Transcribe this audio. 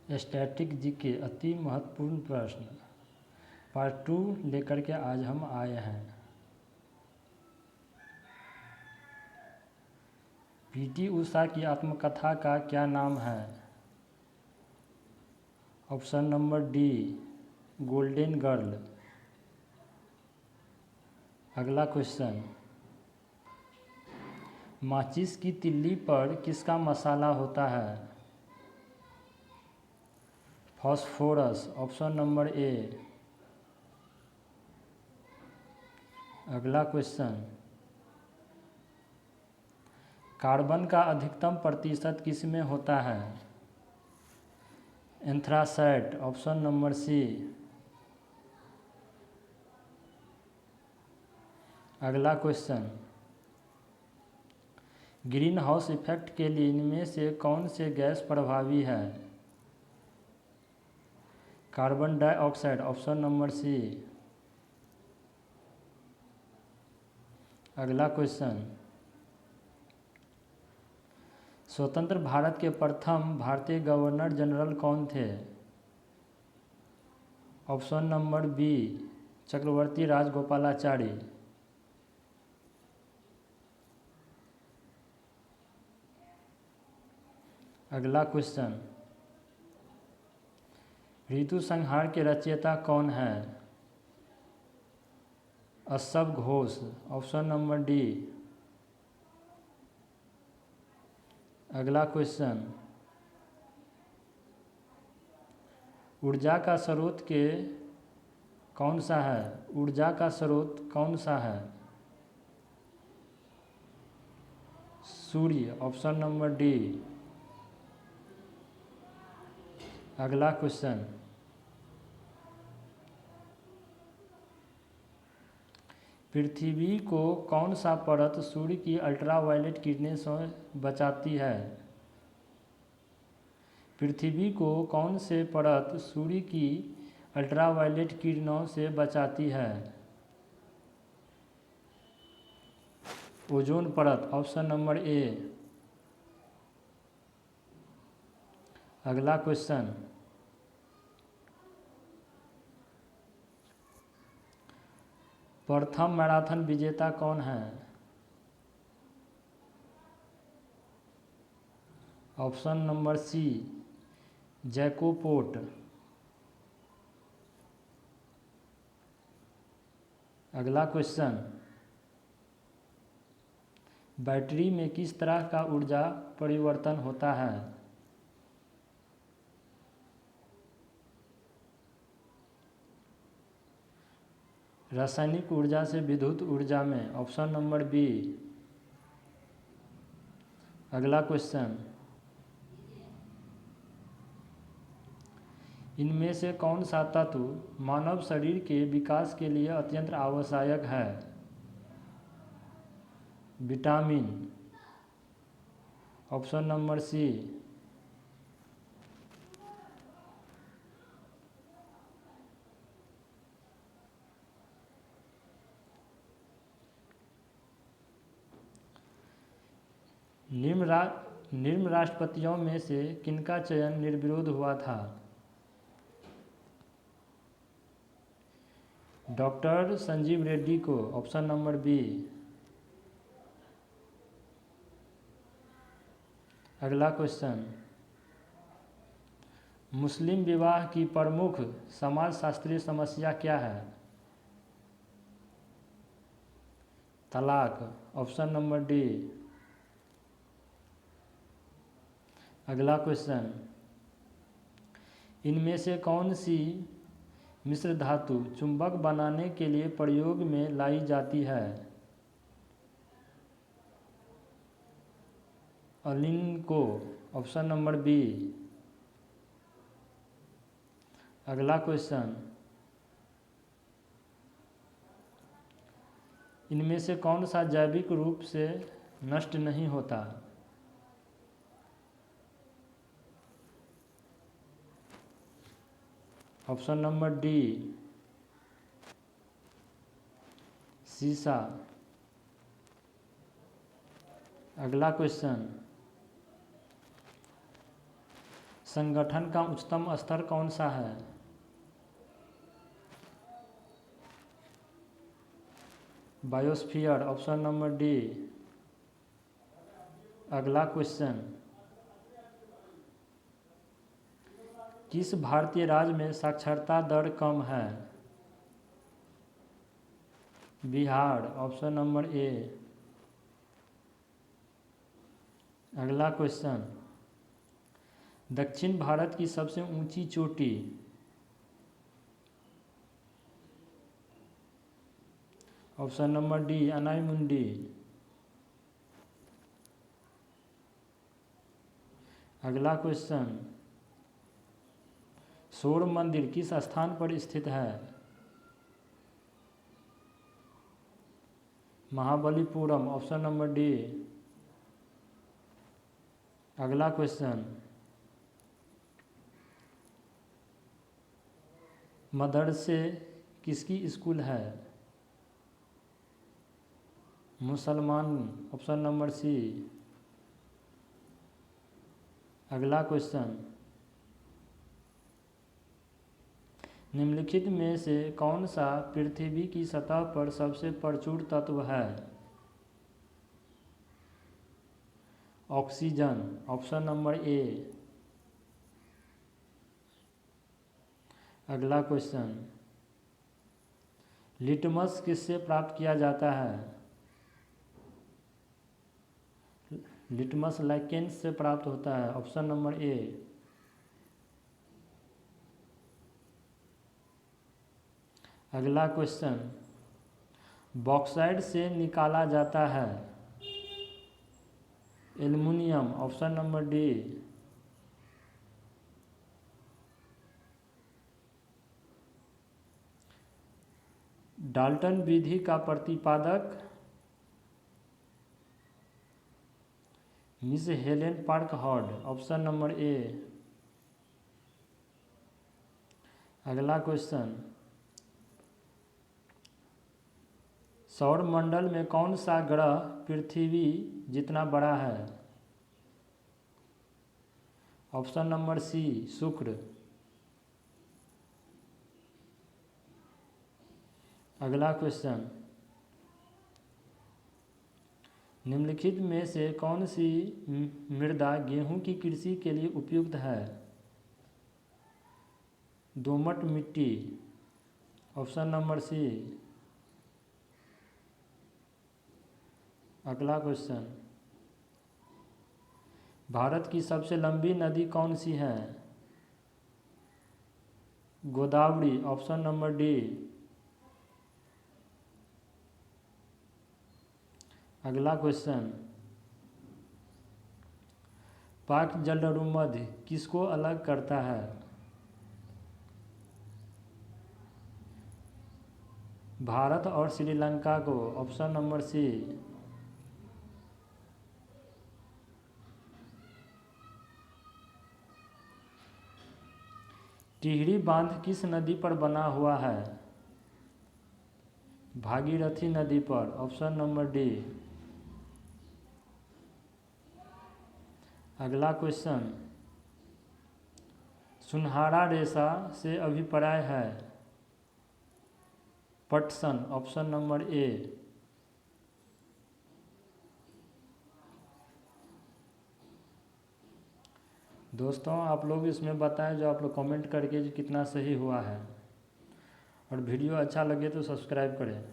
Static G के अति महत्वपूर्ण प्रश्न पार्ट 2 लेकर के आज हम आए हैं। पीटी उषा की आत्मकथा का क्या नाम है? Option number D, golden girl. अगला क्वेश्चन, माचिस की तिल्ली पर किसका मसाला होता है? फॉस्फोरस। Option number A. अगला क्वेश्चन, कार्बन का अधिकतम प्रतिशत किसमें होता है? एंथ्रासाइट। Option number C. अगला क्वेश्चन, ग्रीन हाउस इफेक्ट के लिए इनमें से कौन से गैस प्रभावी है? Carbon dioxide. Option number C. अगला क्वेश्चन, स्वतंत्र भारत के प्रथम भारतीय गवर्नर जनरल कौन थे? Option number B, Chakravarti Rajagopalachari. अगला क्वेश्चन, ऋतु संहार के रचयिता कौन है? Ashva Ghosh. Option number D. अगला क्वेश्चन, ऊर्जा का स्रोत कौन सा है? ऊर्जा का स्रोत कौन सा है? सूर्य। Option number D. अगला क्वेश्चन, पृथ्वी को कौन सा परत सूर्य की अल्ट्रावायलेट किरणें से बचाती है? पृथ्वी को कौन से परत सूर्य की अल्ट्रावायलेट किरणों से बचाती है? ओजोन परत। Option number A. अगला क्वेश्चन, प्रथम मैराथन विजेता कौन है? ऑप्शन नंबर सी, जैको पोर्ट। अगला क्वेश्चन, बैटरी में किस तरह का ऊर्जा परिवर्तन होता है? रासायनिक ऊर्जा से विद्युत ऊर्जा में। Option number B. अगला क्वेश्चन, इनमें से कौन सा तत्व मानव शरीर के विकास के लिए अत्यंत आवश्यक है? विटामिन। Option number C. निम्न राष्ट्रपतियों में से किनका चयन निर्विरोध हुआ था? डॉक्टर संजीव रेड्डी को। Option number B. अगला क्वेश्चन, मुस्लिम विवाह की प्रमुख समाजशास्त्रीय समस्या क्या है? तलाक। Option number D. अगला क्वेश्चन, इनमें से कौन सी मिश्र धातु चुंबक बनाने के लिए प्रयोग में लाई जाती है? अलिंको। Option number B. अगला क्वेश्चन, इनमें से कौन सा जैविक रूप से नष्ट नहीं होता? ऑप्शन नंबर डी, सीसा। अगला क्वेश्चन, संगठन का उच्चतम स्तर कौन सा है? Biosphere, option number D. अगला क्वेश्चन, किस भारतीय राज्य में साक्षरता दर कम है? Bihar, option number A. अगला क्वेश्चन, दक्षिण भारत की सबसे ऊंची चोटी? Option number D, Anaimudi. अगला क्वेश्चन, सौर मंदिर किस स्थान पर स्थित है? Mahabalipuram, option number D. अगला क्वेश्चन, मदरसे किसकी स्कूल है? मुसलमान, ऑप्शन नंबर सी। अगला क्वेश्चन, निम्नलिखित में से कौन सा पृथ्वी की सतह पर सबसे प्रचुर तत्व है? Oxygen, option number A. अगला क्वेश्चन, लिटमस किससे प्राप्त किया जाता है? लिटमस लाइकेंस से प्राप्त होता है, ऑप्शन नंबर ए। अगला क्वेश्चन, बॉक्साइट से निकाला जाता है aluminium, option number D. Dalton विधि का प्रतिपादक Miss Helen Parkhurst, option number A. अगला क्वेश्चन, सौर मंडल में कौन सा ग्रह पृथ्वी जितना बड़ा है? ऑप्शन नंबर सी, शुक्र। अगला क्वेश्चन, निम्नलिखित में से कौन सी मृदा गेहूं की कृषि के लिए उपयुक्त है? दोमट मिट्टी, ऑप्शन नंबर सी। अगला क्वेश्चन, भारत की सबसे लंबी नदी कौन सी है? Godavari, option number D. अगला क्वेश्चन, पाक जलमर्द किसको अलग करता है? भारत और श्रीलंका को, ऑप्शन नंबर सी। टिहरी बांध किस नदी पर बना हुआ है? भागीरथी नदी पर, ऑप्शन नंबर डी। अगला क्वेश्चन, सुनहरा रेशा से अभिप्राय है? पटसन, ऑप्शन नंबर ए। दोस्तों आप लोग इसमें बताएं जो आप लोग कमेंट करके जो कितना सही हुआ है, और वीडियो अच्छा लगे तो सब्सक्राइब करें।